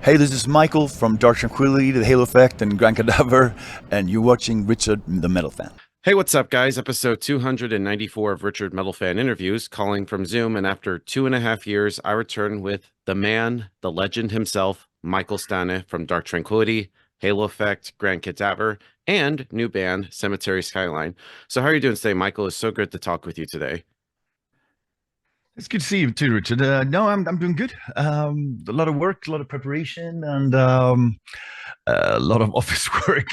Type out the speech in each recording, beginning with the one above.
Hey, this is Michael from Dark Tranquility, The Halo Effect, and Grand Cadaver, and you're watching Richard the Metal Fan. Hey, what's up, guys? Episode 294 of Richard Metal Fan Interviews, calling from Zoom. And after 2.5 years, I return with the man, the legend himself, Mikael Stanne from Dark Tranquility, Halo Effect, Grand Cadaver, and new band, Cemetery Skyline. So, how are you doing today, Michael? It's so good to talk with you today. It's good to see you too, Richard. No, I'm doing good. A lot of work, a lot of preparation, and a lot of office work.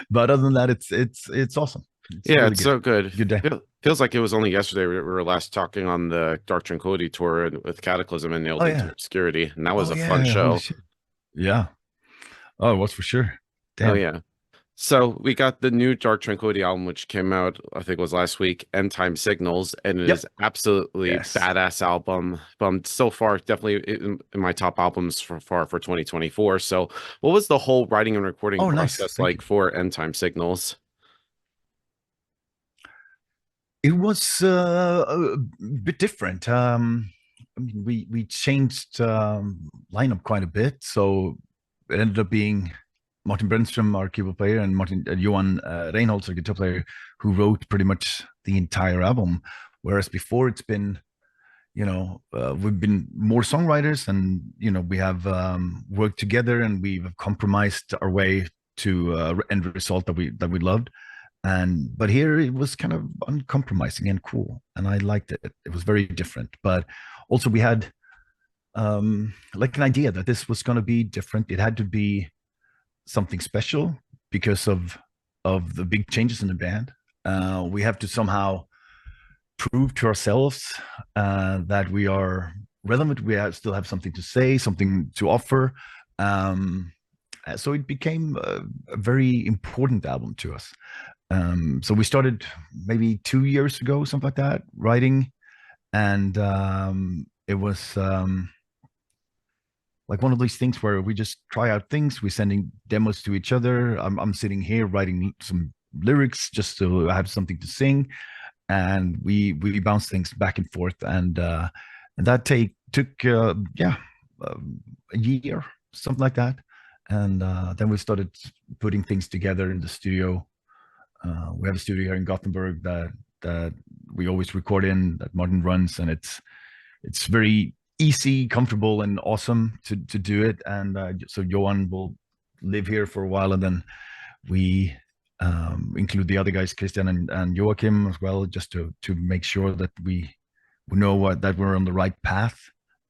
But other than that, it's awesome. It's Yeah, really it's so good. Good day. Feels like it was only yesterday we were last talking on the Dark Tranquility tour with Cataclysm and Nailed Oh into yeah. Obscurity, and that was Oh a fun yeah. Holy show. shit. Yeah. Oh, it was for sure. Oh Damn. yeah. So we got the new Dark Tranquility album, which came out, I think it was last week, End Time Signals, and it Yep. is absolutely Yes. badass album. So far, definitely in my top albums for 2024. So what was the whole writing and recording Oh, nice. process Thank you. like for End Time Signals? It was a bit different. I mean, we changed lineup quite a bit, so it ended up being Martin Brenström, our keyboard player, and Martin Johan Reinholds, our guitar player, who wrote pretty much the entire album. Whereas before, it's been, we've been more songwriters, and we have worked together, and we've compromised our way to end result that we loved. But here it was kind of uncompromising and cool, and I liked it. It was very different, but also we had like an idea that this was going to be different. It had to be something special because of the big changes in the band. We have to somehow prove to ourselves that we are relevant. Still have something to say, something to offer. So it became a very important album to us. So we started maybe 2 years ago, something like that, writing, and it was like one of these things where we just try out things. We're sending demos to each other. I'm sitting here writing some lyrics just to have something to sing, and we bounce things back and forth, and that took a year, something like that, and then we started putting things together in the studio. We have a studio here in Gothenburg that we always record in, that Martin runs, and it's very easy, comfortable, and awesome to do it. And so Johan will live here for a while, and then we include the other guys, Christian and Joachim as well, just to make sure that we know that we're on the right path,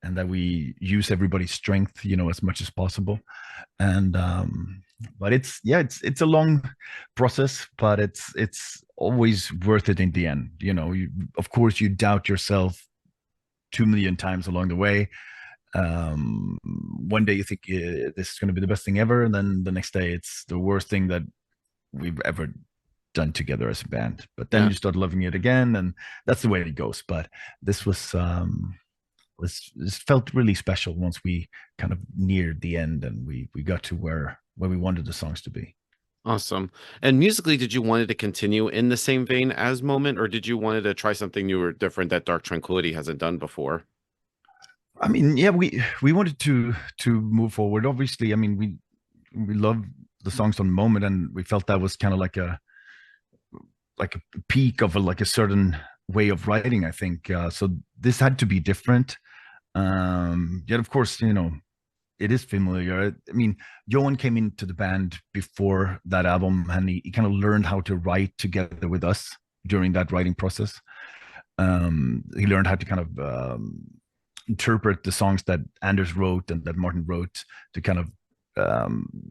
and that we use everybody's strength, as much as possible. And but it's a long process, but it's always worth it in the end. Of course you doubt yourself 2 million times along the way. One day you think this is going to be the best thing ever, and then the next day it's the worst thing that we've ever done together as a band. But then Yeah. you start loving it again, and that's the way it goes. But this this felt really special once we kind of neared the end, and we got to where we wanted the songs to be. Awesome. And musically, did you wanted to continue in the same vein as Moment, or did you wanted to try something new or different that Dark Tranquility hasn't done before? I mean, yeah, we wanted to move forward. Obviously, I mean, we love the songs on Moment, and we felt that was kind of like a peak of like a certain way of writing, I think. So this had to be different. Yet, of course, it is familiar. I mean, Johan came into the band before that album, and he kind of learned how to write together with us during that writing process. He learned how to kind of interpret the songs that Anders wrote and that Martin wrote, to kind of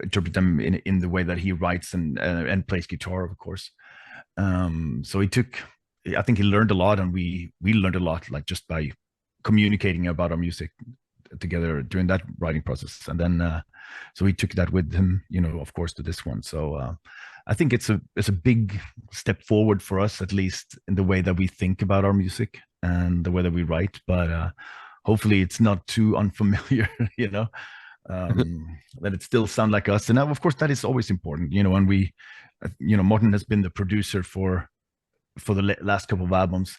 interpret them in the way that he writes and plays guitar, of course. So I think he learned a lot, and we learned a lot, like just by communicating about our music together during that writing process. And then so he took that with him, of course, to this one. So I think it's a big step forward for us, at least in the way that we think about our music and the way that we write. But hopefully it's not too unfamiliar, that it still sounds like us. And of course that is always important, and Martin has been the producer for the last couple of albums,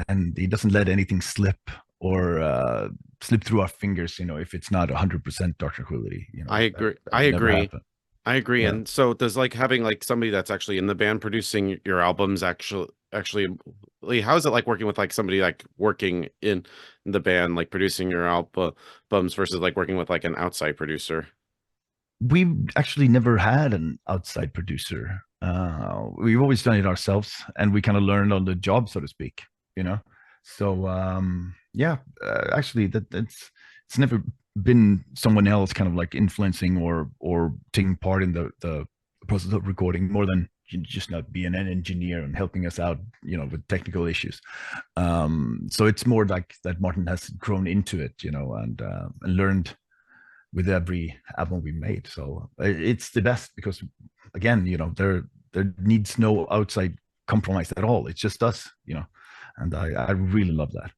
and he doesn't let anything slip slip through our fingers, if it's not 100% Dark Tranquility. I agree. That I would never agree. happen. I agree. Yeah. And so does like having like somebody that's actually in the band producing your albums actually like, how is it like working with like somebody like working in the band, like producing your albums versus like working with like an outside producer? We actually never had an outside producer. We've always done it ourselves, and we kind of learned on the job, so to speak. You know, so yeah, actually, it's never been someone else kind of like influencing or taking part in the process of recording more than just not being an engineer and helping us out, with technical issues. So it's more like that Martin has grown into it, and learned with every album we made. So it's the best because, again, there needs no outside compromise at all. It's just us, and I really love that.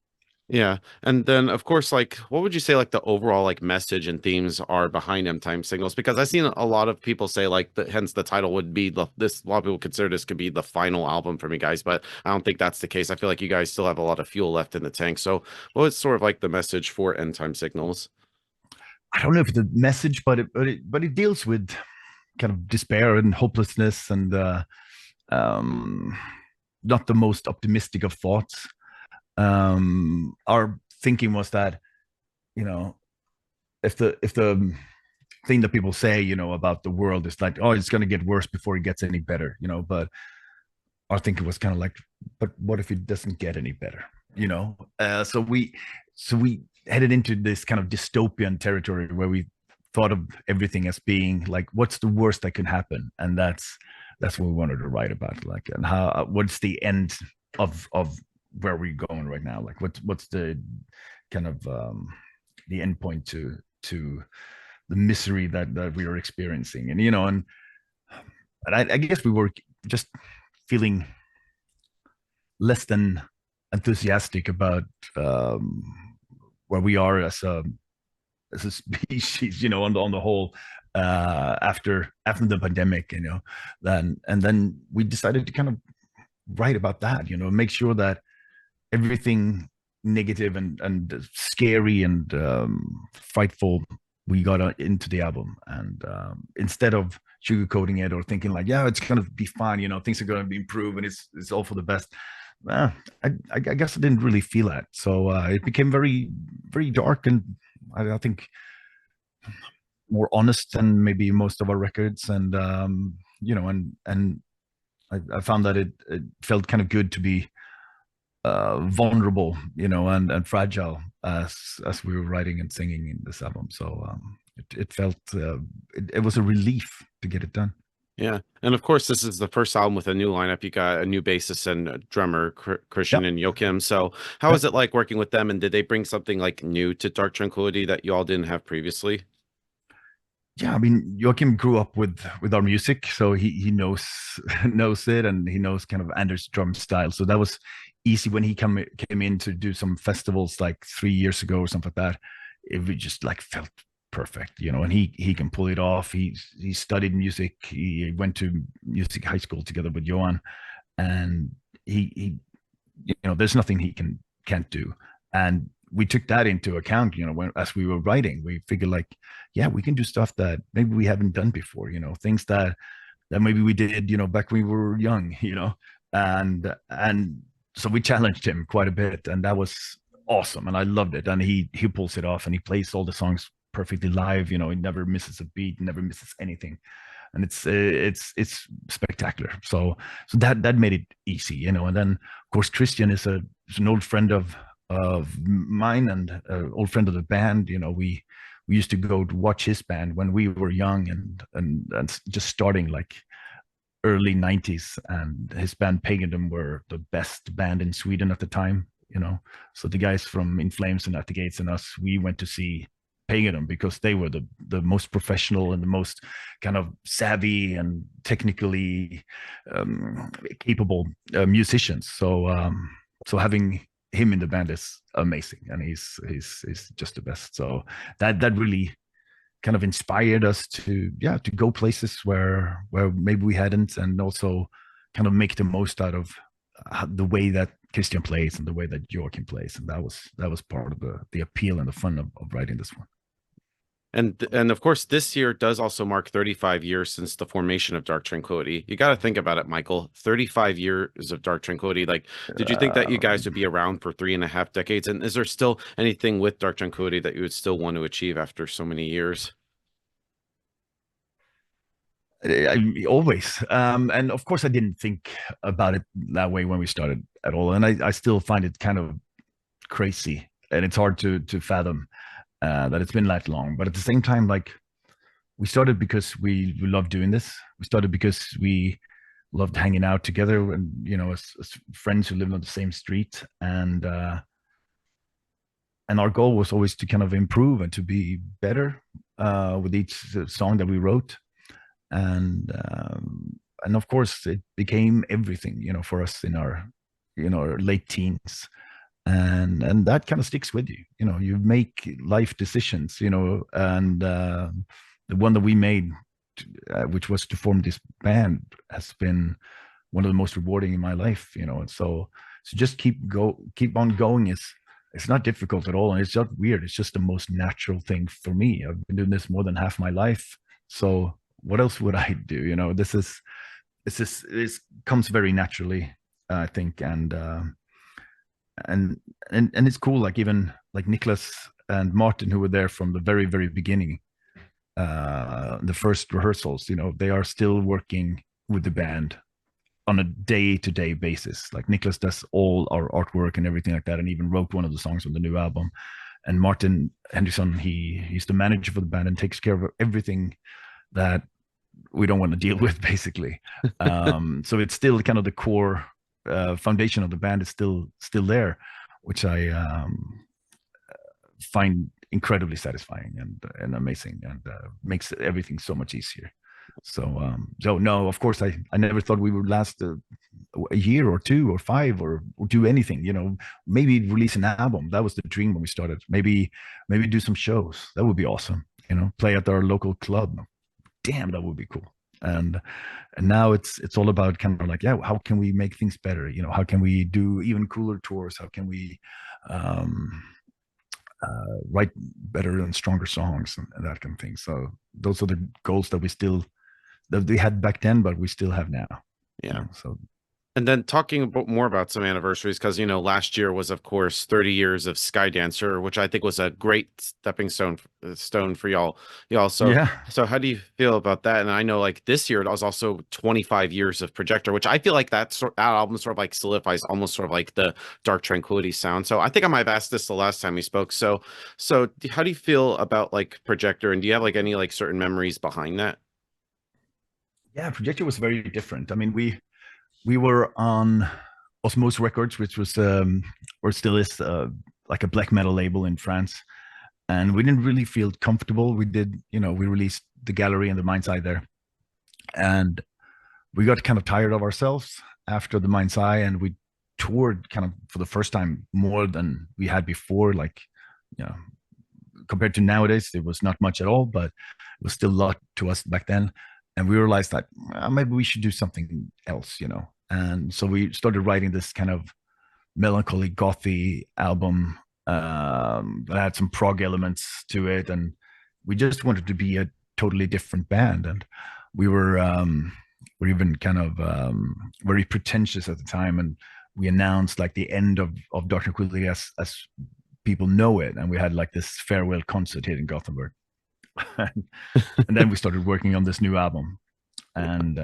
Yeah. And then of course, like what would you say like the overall like message and themes are behind M Time Signals? Because I've seen a lot of people say like hence the title would be this a lot of people consider this could be the final album for me guys, but I don't think that's the case. I feel like you guys still have a lot of fuel left in the tank. So what was sort of like the message for End Time Signals? I don't know if the message, but it deals with kind of despair and hopelessness and um, not the most optimistic of thoughts. Our thinking was that, you know, if the thing that people say, about the world is like, oh, it's going to get worse before it gets any better, but our thinking was kind of like, but what if it doesn't get any better? So we headed into this kind of dystopian territory where we thought of everything as being like, what's the worst that can happen? And that's what we wanted to write about, like, and how what's the end of where we're going right now, like what's the kind of the end point to the misery that we are experiencing. And I guess we were just feeling less than enthusiastic about where we are as a species, on the whole, after the pandemic, then we decided to kind of write about that, make sure that everything negative and scary and frightful we got into the album, and instead of sugarcoating it or thinking like, yeah, it's gonna be fine, things are gonna be improved and it's all for the best. I guess I didn't really feel that, so it became very, very dark, and I think more honest than maybe most of our records, and and I found that it felt kind of good to be vulnerable, and fragile as we were writing and singing in this album. So it felt it was a relief to get it done. Yeah. And of course, this is the first album with a new lineup. You got a new bassist and a drummer, Christian Yep. and Joachim. So how is Yep. it like working with them? And did they bring something like new to Dark Tranquility that you all didn't have previously? Yeah, I mean, Joachim grew up with our music, so he knows knows it, and he knows kind of Anders' drum style. So that was easy when he came in to do some festivals like 3 years ago or something like that. It just like felt perfect, and he can pull it off. He studied music. He went to music high school together with Johan, and he there's nothing he can't do. And we took that into account, as we were writing. We figured like, yeah, we can do stuff that maybe we haven't done before, things that maybe we did, back when we were young, and so we challenged him quite a bit, and that was awesome, and I loved it. And he pulls it off, and he plays all the songs perfectly live. He never misses a beat, never misses anything, and it's spectacular. So that made it easy, and then of course Christian is an old friend of mine, and old friend of the band. We used to go to watch his band when we were young, and just starting like early 90s, and his band Paganism were the best band in Sweden at the time. So the guys from In Flames and At the Gates and us, we went to see Paganism because they were the most professional and the most kind of savvy and technically capable musicians. So having him in the band is amazing, and he's just the best. So that really kind of inspired us to go places where maybe we hadn't, and also kind of make the most out of the way that Christian plays and the way that Joachim plays, and that was part of the appeal and the fun of writing this one. And of course, this year does also mark 35 years since the formation of Dark Tranquillity. You got to think about it, Michael. 35 years of Dark Tranquillity. Like, did you think that you guys would be around for 3.5 decades? And is there still anything with Dark Tranquillity that you would still want to achieve after so many years? Always, and of course, I didn't think about it that way when we started at all, and I still find it kind of crazy, and it's hard to fathom that it's been that long. But at the same time, like, we started because we loved doing this. We started because we loved hanging out together, and as friends who lived on the same street, and our goal was always to kind of improve and to be better with each song that we wrote. And of course it became everything, for us in our our late teens, and that kind of sticks with you. You make life decisions, and the one that we made, which was to form this band, has been one of the most rewarding in my life. And so just keep on going. It's not difficult at all, and it's not weird. It's just the most natural thing for me. I've been doing this more than half my life, so what else would I do? This comes very naturally, I think, and it's cool. Like, even like Niklas and Martin, who were there from the very, very beginning, the first rehearsals, they are still working with the band on a day-to-day basis. Like, Niklas does all our artwork and everything like that, and even wrote one of the songs on the new album. And Martin Henderson, he's the manager for the band and takes care of everything that we don't want to deal with, basically. So it's still kind of the core foundation of the band is still there, which I find incredibly satisfying and amazing, and makes everything so much easier. So no, of course, I never thought we would last a year or 2 or 5 or do anything. Maybe release an album. That was the dream when we started. Maybe do some shows. That would be awesome. Play at our local club. Damn, that would be cool. And now it's all about kind of like, yeah, how can we make things better? How can we do even cooler tours? How can we write better and stronger songs and that kind of thing? So those are the goals that we had back then, but we still have now. Yeah. So. And then talking more about some anniversaries, because last year was, of course, 30 years of Skydancer, which I think was a great stepping stone for y'all. So Yeah. So how do you feel about that? And I know, like, this year it was also 25 years of Projector, which I feel like that album sort of like solidifies almost sort of like the Dark Tranquillity sound. So I think I might have asked this the last time we spoke. So how do you feel about, like, Projector, and do you have, like, any, like, certain memories behind that? Yeah, Projector was very different. I mean, we were on Osmose Records, which was or still is like a black metal label in France, and we didn't really feel comfortable. We released The Gallery and The Mind's Eye there, and we got kind of tired of ourselves after The Mind's Eye, and we toured kind of for the first time more than we had before. Like, compared to nowadays, it was not much at all, but it was still a lot to us back then. And we realized that maybe we should do something else, And so we started writing this kind of melancholy, gothy album that had some prog elements to it, and we just wanted to be a totally different band. And we were even kind of very pretentious at the time, and we announced like the end of Dark Tranquillity as people know it, and we had like this farewell concert here in Gothenburg. And then we started working on this new album, and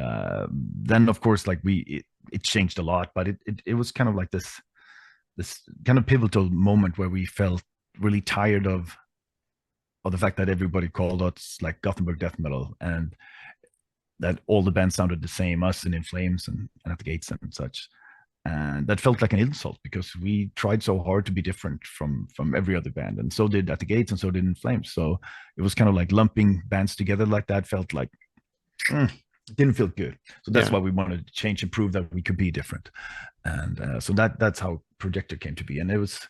then of course, like, it changed a lot, but it was kind of like this kind of pivotal moment where we felt really tired of the fact that everybody called us like Gothenburg death metal, and that all the bands sounded the same, us and In Flames and At the Gates and such. And that felt like an insult, because we tried so hard to be different from every other band, and so did At the Gates, and so did In Flames. So it was kind of like lumping bands together like that felt like it didn't feel good. So that's why we wanted to change and prove that we could be different. And so that's how Projector came to be. And it was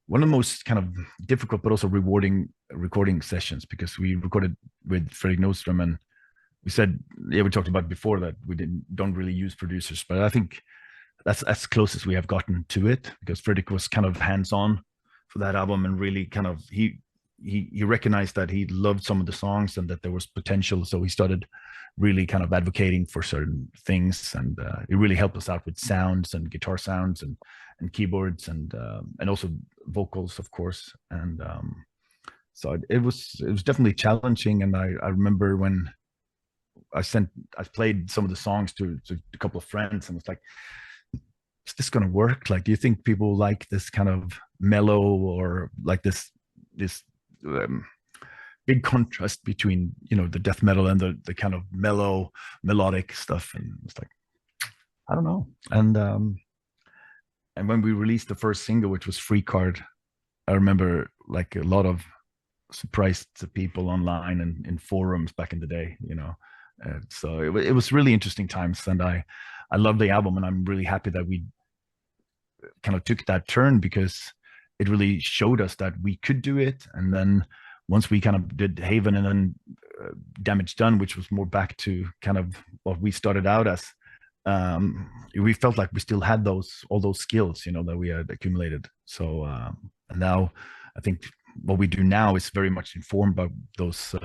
one of the most kind of difficult but also rewarding recording sessions, because we recorded with Fredrik Nordström, and we said, we talked about before that we don't really use producers, but I think that's as close as we have gotten to it, because Fredrik was kind of hands-on for that album, and really kind of he recognized that he loved some of the songs and that there was potential, so he started really kind of advocating for certain things, and it really helped us out with sounds and guitar sounds and keyboards and also vocals, of course. And so it was definitely challenging. And I remember when I played some of the songs to a couple of friends, and it's like, is this going to work? Like, do you think people like this kind of mellow, or like this um, big contrast between, you know, the death metal and the kind of mellow melodic stuff? And it's like, I don't know. And when we released the first single, which was Free Card, I remember like a lot of surprised people online and in forums back in the day, you know. So it was really interesting times, and I love the album, and I'm really happy that we kind of took that turn, because it really showed us that we could do it. And then once we kind of did Haven, and then Damage Done, which was more back to kind of what we started out as, we felt like we still had all those skills, you know, that we had accumulated. So and now I think what we do now is very much informed by those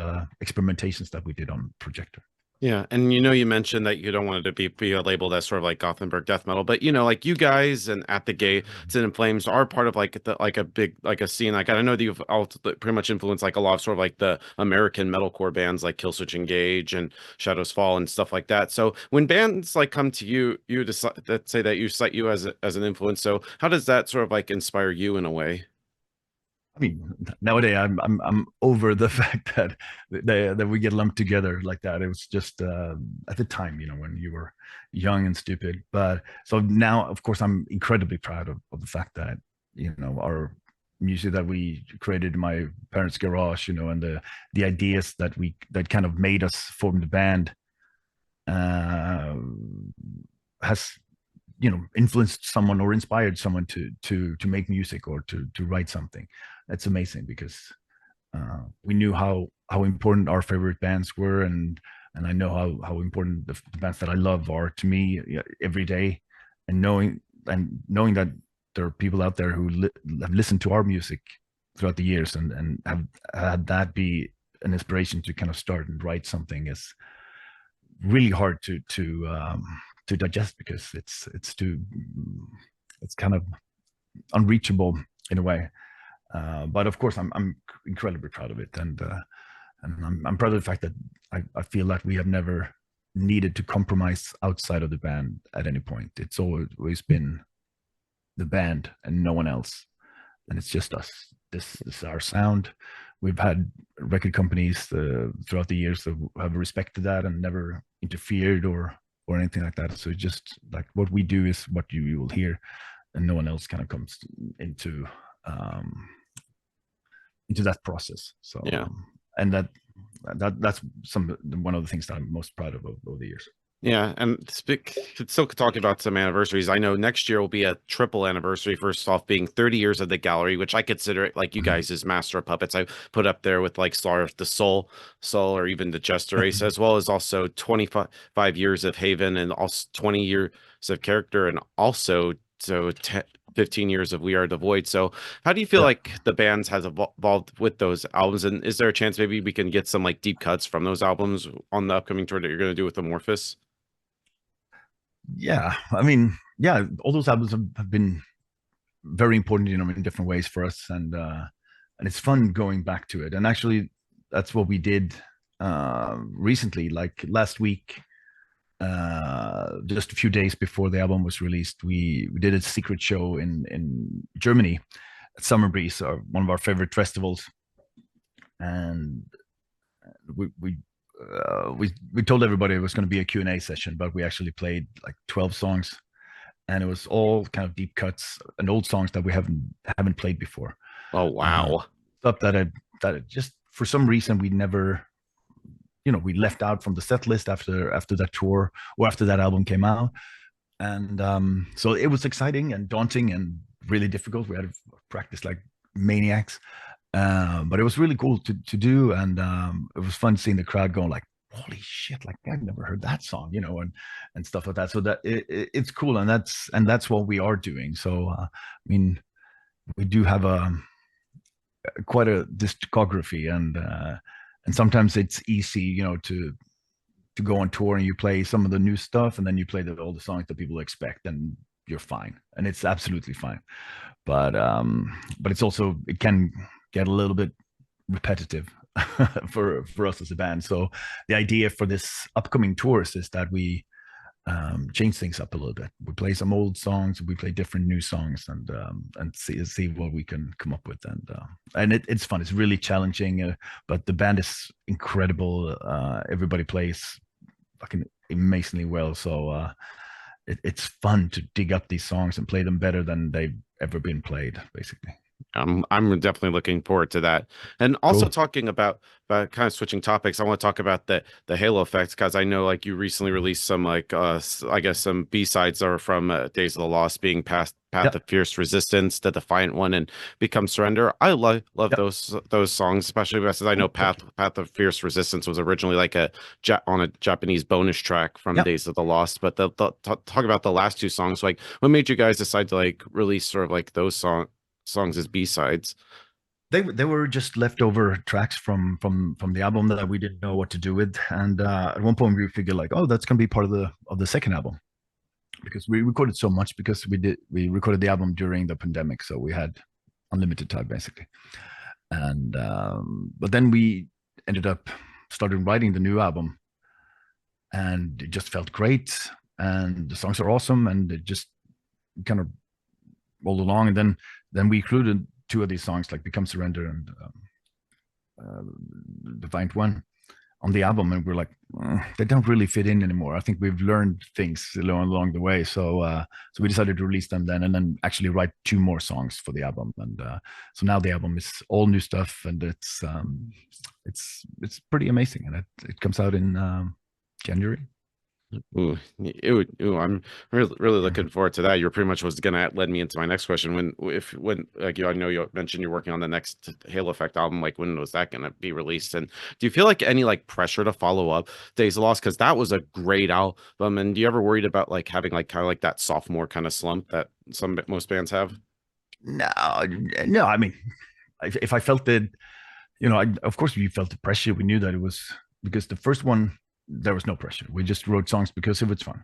experimentations that we did on Projector. Yeah, and you know, you mentioned that you don't want it to be labeled as sort of like Gothenburg death metal, but you know, like you guys and At the Gate, Sin in Flames are part of like like a big like a scene. Like I know that you've all pretty much influenced like a lot of sort of like the American metalcore bands like Killswitch Engage and Shadows Fall and stuff like that. So when bands like come to you, you decide that say that you cite you as an influence. So how does that sort of like inspire you in a way? I mean, nowadays I'm over the fact that we get lumped together like that. It was just at the time, you know, when you were young and stupid. But so now, of course, I'm incredibly proud of the fact that, you know, our music that we created in my parents' garage, you know, and the ideas that kind of made us form the band uh, has, you know, influenced someone or inspired someone to make music or to write something. That's amazing, because we knew how important our favorite bands were, and I know how important the bands that I love are to me every day. And knowing that there are people out there who have listened to our music throughout the years, and have had that be an inspiration to kind of start and write something, is really hard to digest, because it's kind of unreachable in a way. But of course, I'm incredibly proud of it, and I'm proud of the fact that I feel like we have never needed to compromise outside of the band at any point. It's always been the band and no one else, and it's just us. This is our sound. We've had record companies throughout the years that have respected that and never interfered or anything like that. So it's just like what we do is what you will hear, and no one else kind of comes into that process. So Yeah. And that's one of the things that I'm most proud of over the years. Yeah, and still talking about some anniversaries. I know next year will be a triple anniversary. First off, being 30 years of the gallery, which I consider it like you guys as master of puppets. I put up there with like Star of the Soul, or even the Jester Race, as well as also 25 years of Haven, and also 20 years of Character, and also 15 years of We Are the Void. So how do you feel like the bands has evolved with those albums? And is there a chance maybe we can get some like deep cuts from those albums on the upcoming tour that you're going to do with Amorphous? Yeah, I mean, yeah, all those albums have been very important, you know, in different ways for us, and it's fun going back to it. And actually, that's what we did recently, like last week. Just a few days before the album was released, we did a secret show in Germany at Summer Breeze, one of our favorite festivals, and we told everybody it was going to be a Q&A session, but we actually played like 12 songs, and it was all kind of deep cuts and old songs that we haven't played before. Oh wow! Stuff that just for some reason we never, you know, we left out from the set list after that tour or after that album came out. And so it was exciting and daunting and really difficult. We had to practice like maniacs, but it was really cool to do. And it was fun seeing the crowd going like, holy shit, like I've never heard that song, and stuff like that. So that it's cool, and that's what we are doing. So I mean, we do have quite a discography, and sometimes it's easy, to go on tour and you play some of the new stuff, and then you play all the songs that people expect, and you're fine, and it's absolutely fine. But it's also, it can get a little bit repetitive for us as a band. So the idea for this upcoming tours is that we change things up a little bit. We play some old songs, we play different new songs, and see what we can come up with. And it's fun. It's really challenging, but the band is incredible. Everybody plays fucking amazingly well. So it's fun to dig up these songs and play them better than they've ever been played, basically. I'm definitely looking forward to that. And also Cool. talking about kind of switching topics, I want to talk about the Halo effects, because I know like you recently released some like I guess some B-sides are from Days of the Lost, being past Path Yeah. of Fierce Resistance, The Defiant One, and Become Surrender. I love Yeah. those songs, especially because I know Oh, thank you. Path of Fierce Resistance was originally like on a Japanese bonus track from Yeah. Days of the Lost. But talk about the last two songs. Like, what made you guys decide to like release sort of like those songs as B-sides? They were just leftover tracks from the album that we didn't know what to do with, and at one point we figured like, oh, that's gonna be part of the second album, because we recorded so much, because we recorded the album during the pandemic, so we had unlimited time basically. And but then we ended up started writing the new album, and it just felt great, and the songs are awesome, and it just kind of rolled along. And then we included two of these songs, like Become Surrender and Defiant One, on the album, and we're like, they don't really fit in anymore. I think we've learned things along the way, so we decided to release them then, and then actually write two more songs for the album. And so now the album is all new stuff, and it's pretty amazing, and it comes out in January. Ooh, I'm really looking forward to that. You're pretty much was gonna lead me into my next question. When like I know you mentioned you're working on the next Halo Effect album. Like, when was that gonna be released? And do you feel like any like pressure to follow up Days of Lost, because that was a great album? And do you ever worried about like having like kind of like that sophomore kind of slump that most bands have? No, no. I mean, if I felt it, of course we felt the pressure. We knew that it was because the first one, there was no pressure. We just wrote songs because it was fun.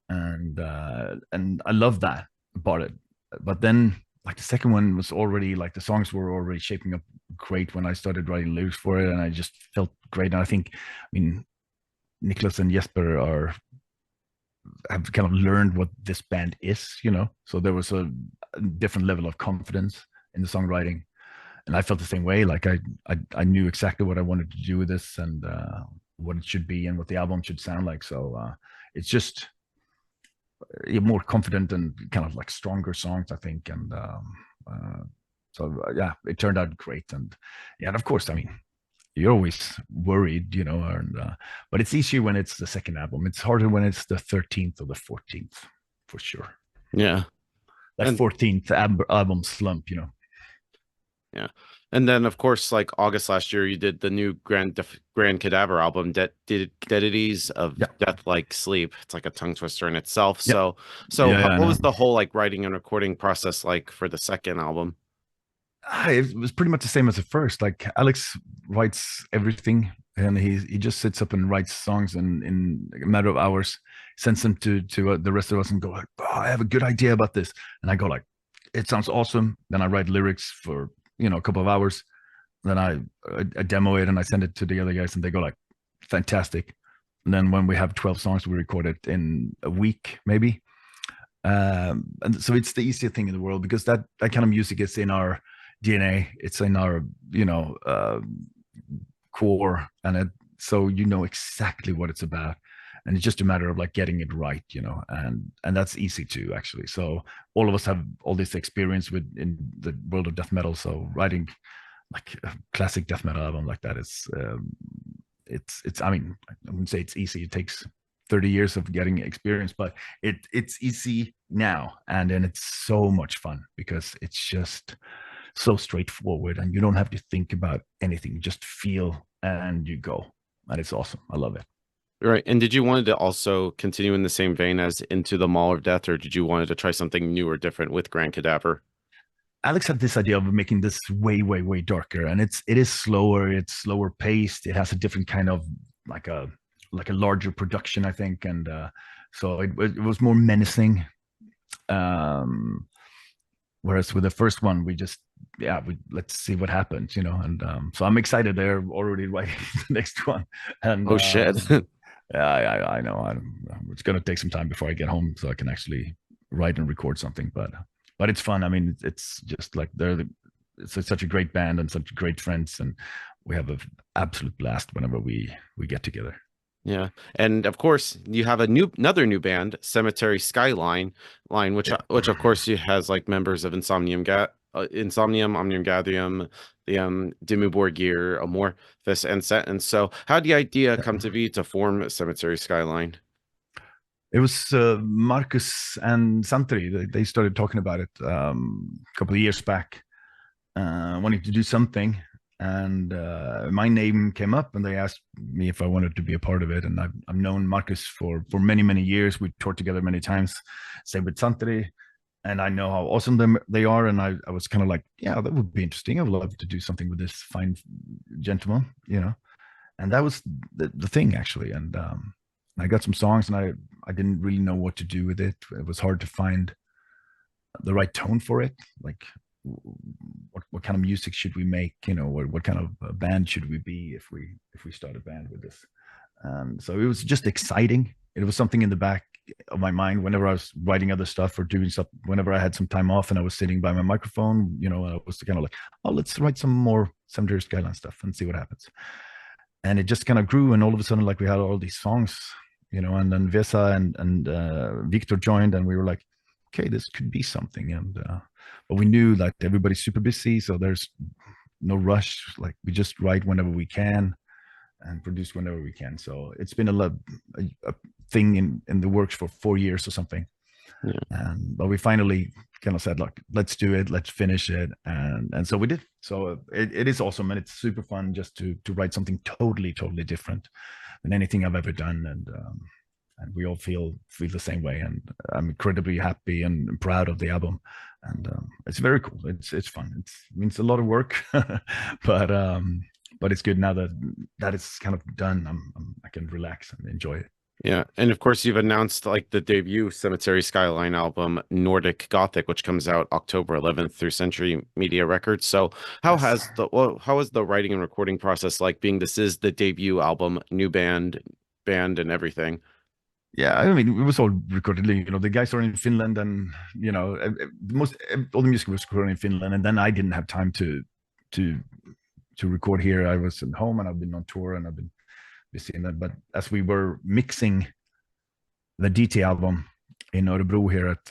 And I love that about it. But then, like, the second one was already like the songs were already shaping up great when I started writing lyrics for it, and I just felt great. And I think, I mean, Nicholas and Jesper have kind of learned what this band is. So there was a different level of confidence in the songwriting, and I felt the same way. Like I knew exactly what I wanted to do with this, and what it should be, and what the album should sound like. So it's just you're more confident and kind of like stronger songs, I think. And yeah, it turned out great. And yeah, and of course, I mean, you're always worried, and but it's easier when it's the second album. It's harder when it's the 13th or the 14th, for sure. Yeah. That And 14th album slump. yeah. And then of course, like August last year, you did the new Grand Cadaver album, Deadities of Yeah. Death Like Sleep. It's like a tongue twister in itself. Yeah. So Yeah, I what know. was the whole like writing and recording process like for the second album? It was pretty much the same as the first. Like, Alex writes everything, and he just sits up and writes songs, and in a matter of hours sends them to the rest of us, and go like, oh, I have a good idea about this. And I go like, it sounds awesome. Then I write lyrics for a couple of hours. Then I demo it, and I send it to the other guys, and they go like, fantastic. And then when we have 12 songs, we record it in a week maybe. And so it's the easiest thing in the world, because that kind of music is in our DNA. It's in our core, and so exactly what it's about, and it's just a matter of like getting it right. And that's easy too, actually. So all of us have all this experience in the world of death metal, so writing like a classic death metal album like that is it's I mean, I wouldn't say it's easy. It takes 30 years of getting experience, but it's easy now, and then it's so much fun, because it's just so straightforward, and you don't have to think about anything. You just feel and you go. and it's awesome. I love it. Right. And did you wanted to also continue in the same vein as Into the Mall of Death, or did you wanted to try something new or different with Grand Cadaver? Alex had this idea of making this way, way, way darker, and it is slower. It's slower paced. It has a different kind of like a larger production, I think, and so it was more menacing. Um, Whereas with the first one, we just let's see what happens, And so I'm excited. They're already writing the next one, and Oh shit. yeah, I know. It's gonna take some time before I get home so I can actually write and record something. But it's fun. I mean, it's just like it's such a great band and such great friends, and we have an absolute blast whenever we get together. Yeah. And of course, you have another new band, Cemetery Skyline line, which Yeah. which of course has like members of Insomnium, Omnium Gatherium, the Dimmu Borgir, Amorphous, and Set. And so how did the idea come to be to form Cemetery Skyline? It was Marcus and Santri. They started talking about it a couple of years back, wanting to do something. And my name came up, and they asked me if I wanted to be a part of it. And I've known Marcus for many, many years. We toured together many times. Same with Santri. And I know how awesome they are. And I was kind of like, yeah, that would be interesting. I would love to do something with this fine gentleman. And that was the thing, actually. And I got some songs, and I didn't really know what to do with it. It was hard to find the right tone for it. Like, what kind of music should we make? What kind of band should we be if we start a band with this? And so it was just exciting. It was something in the back of my mind whenever I was writing other stuff or doing stuff. Whenever I had some time off and I was sitting by my microphone, I was kind of like, oh, let's write some more Cemetery Skyline stuff and see what happens. And it just kind of grew, and all of a sudden, like, we had all these songs, and then Vesa and Victor joined, and we were like, okay, this could be something. And but we knew that everybody's super busy, so there's no rush. Like, we just write whenever we can and produce whenever we can. So it's been a thing in the works for 4 years or something. Yeah. But we finally kind of said, look, let's do it, let's finish it, and so we did. So it is awesome, and it's super fun just to write something totally different than anything I've ever done, and we all feel the same way, and I'm incredibly happy and proud of the album, and it's very cool. It's fun. It means a lot of work, but it's good now that it's kind of done. I can relax and enjoy it. Yeah. And of course, you've announced like the debut Cemetery Skyline album, Nordic Gothic, which comes out October 11th through Century Media Records. So how has the writing and recording process like, being this is the debut album, new band and everything? Yeah, I mean, it was all recorded. The guys are in Finland, and all the music was recorded in Finland, and then I didn't have time to record here. I was at home, and I've been on tour, and I've been busy in that. But as we were mixing the DT album in Örebro here at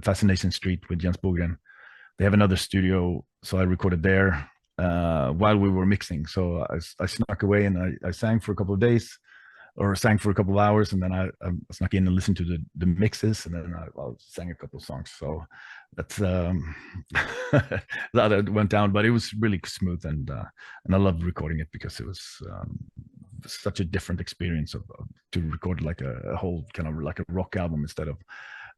Fascination Street with Jens Bogren, they have another studio, so I recorded there while we were mixing. So I snuck away, and I sang for a couple of days, or sang for a couple of hours, and then I snuck in and listened to the mixes, and then I sang a couple of songs. So that's that went down, but it was really smooth, and I loved recording it because it was such a different experience to record like a whole kind of like a rock album instead of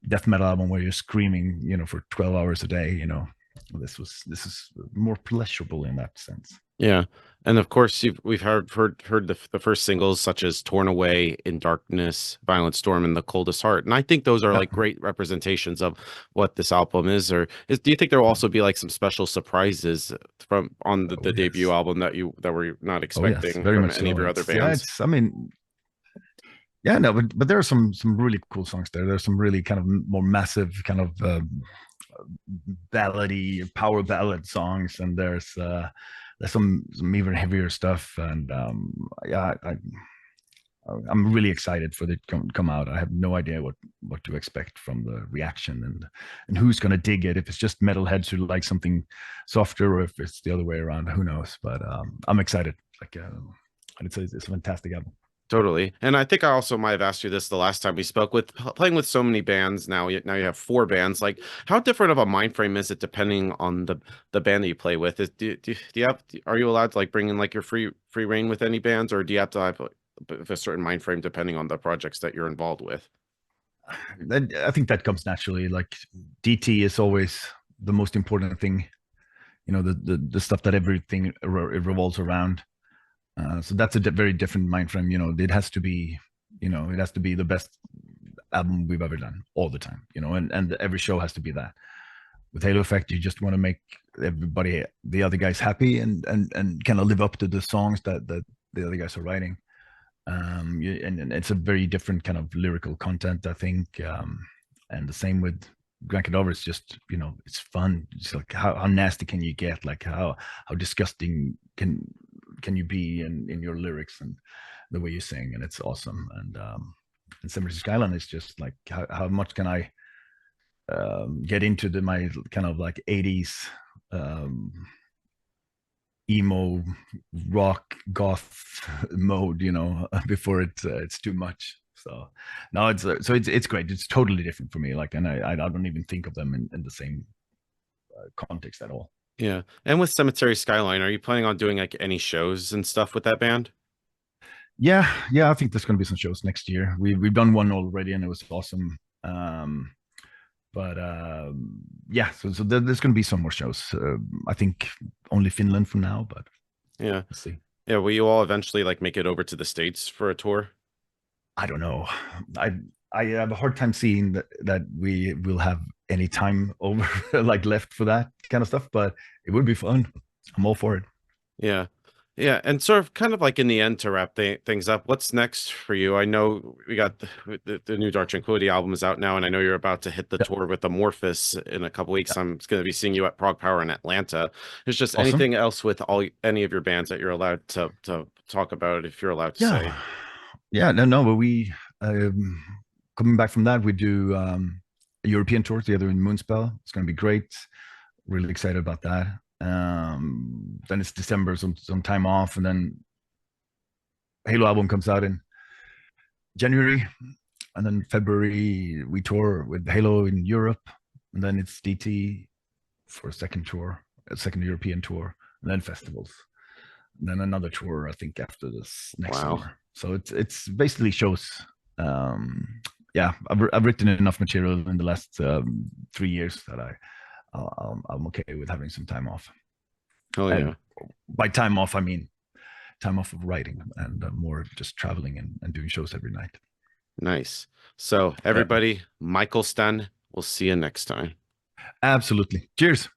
death metal album where you're screaming, for 12 hours a day. This is more pleasurable in that sense. Yeah. And of course, we've heard the first singles such as Torn Away, In Darkness, Violent Storm, and The Coldest Heart. And I think those are like great representations of what this album is. Do you think there will also be like some special surprises on the debut album that we're not expecting very from much any of your other bands? Yeah, I mean, yeah, no, but there are some really cool songs there. There's some really kind of more massive kind of ballady power ballad songs, and there's some even heavier stuff, and yeah, I'm really excited for it to come out. I have no idea what to expect from the reaction, and who's going to dig it. If it's just metalheads who like something softer, or if it's the other way around, who knows? But I'm excited. Like, and it's a fantastic album. Totally. And I think I also might have asked you this the last time we spoke. With playing with so many bands now, now you have four bands. Like, how different of a mind frame is it depending on the band that you play with? Do you have, are you allowed to like bring in like your free reign with any bands, or do you have to have a certain mind frame depending on the projects that you're involved with? I think that comes naturally. Like DT is always the most important thing. You know, the stuff that everything it revolves around. So that's a very different mind frame. You know, it has to be, you know, it has to be the best album we've ever done all the time. You know, and every show has to be that. With Halo Effect, you just want to make everybody, the other guys, happy and kind of live up to the songs that the other guys are writing. And it's a very different kind of lyrical content, I think. And the same with Grand Cadaver. It's just, you know, it's fun. It's like how nasty can you get? Like how disgusting can you be in your lyrics and the way you sing? And it's awesome. And Cemetery Skyline is just like how much can I get into my kind of like 80s emo rock goth mode, you know, before it's too much. So no, it's great. It's totally different for me. Like, and I don't even think of them in the same context at all. Yeah. And with Cemetery Skyline, are you planning on doing like any shows and stuff with that band? Yeah, I think there's going to be some shows next year. We've done one already, and it was awesome. But yeah, so there's going to be some more shows. I think only Finland for now, but yeah, let's see. Yeah, will you all eventually like make it over to the States for a tour? I don't know. I I have a hard time seeing that we will have any time over like left for that kind of stuff, but it would be fun. I'm all for it. Yeah. Yeah, and sort of kind of like in the end to wrap things up, what's next for you? I know we got the new Dark Tranquillity album is out now, and I know you're about to hit the Yeah, tour with Amorphous in a couple weeks. yeah. I'm going to be seeing you at Prague Power in Atlanta. There's just Awesome. anything else with any of your bands that you're allowed to talk about, if you're allowed to say. Yeah, yeah. No, but we coming back from that, we do a European tour together in Moonspell. It's going to be great. Really excited about that. Then it's December, some time off, and then Halo album comes out in January, and then February we tour with Halo in Europe, and then it's DT for a second tour, a second European tour, and then festivals, and then another tour I think after this next Wow. summer. So it's basically shows. Yeah, I've written enough material in the last 3 years that I'm okay with having some time off. Oh And yeah. by time off, I mean time off of writing and more just traveling and doing shows every night. Nice. So Yeah, everybody, Mikael Stanne, we'll see you next time. absolutely. Cheers.